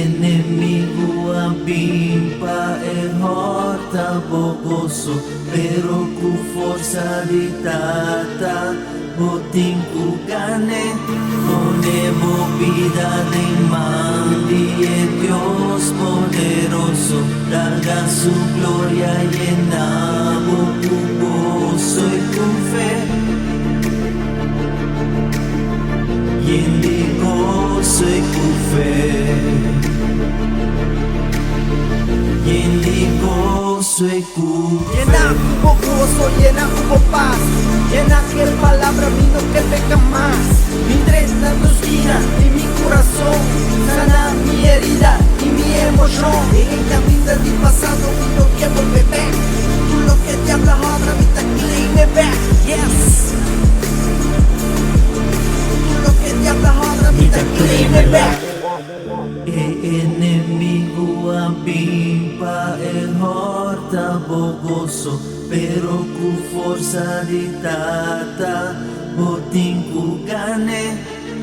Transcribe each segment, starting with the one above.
enemigo avimpa e horta bogoso, pero cu forza di tata botin cu gane, ponemos vida de mandi e Dios poderoso, daga su gloria llenabo cu gozo y cu fe. Yendigo soy cu fe, yendigo soy cu fe. Llena hubo gozo, llena hubo paz, llena que palabra vino que peca más. Mi tristeza gira en mi corazón, sana mi herida y mi emoción. En camino de pasado y no quiero beber, tú lo que te hablas ahora me está clean me back, yes. E enemigo avimpa e horta bogoso, pero cu forza di tata botin cu gane,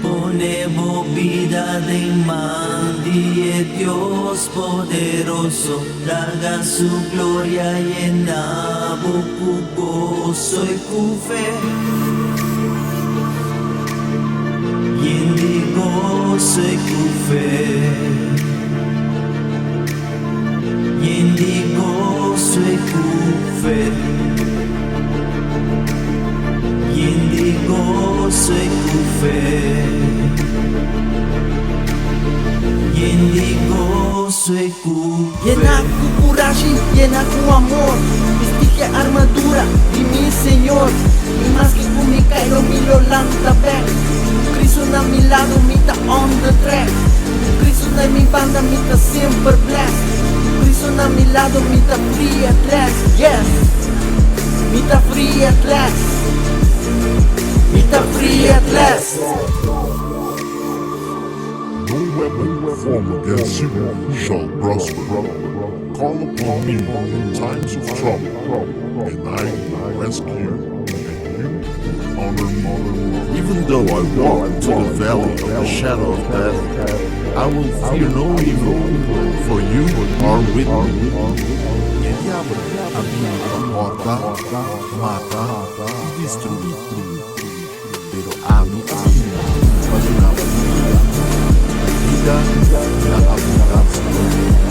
ponemos vida de mandi e Dios poderoso, daga su gloria llenabo cu gozo y cu fe. Yendigo soy cu fe, yendigo soy cu fe, yendigo soy cu fe, yendigo soy cu fe. Llena tu coragem, llena tu amor, vestige a armadura de mi Señor. E mais que comigo caíram me lolanta back. Cristo na mi lado, me tá on the track. Cristo na mi banda, me tá sempre blessed. Cristo na mi lado, me tá free at last, yes. Me tá free at last, me tá free at last. No weapon formed against you shall prosper. Call upon me in times of trouble, and I will rescue you, and you honor me. Even though I walk to the valley of the shadow of death, I will fear no evil, for you are with me. El diablo habita, corta, mata y destruye, pero a mí para una vida, vida, la abundancia.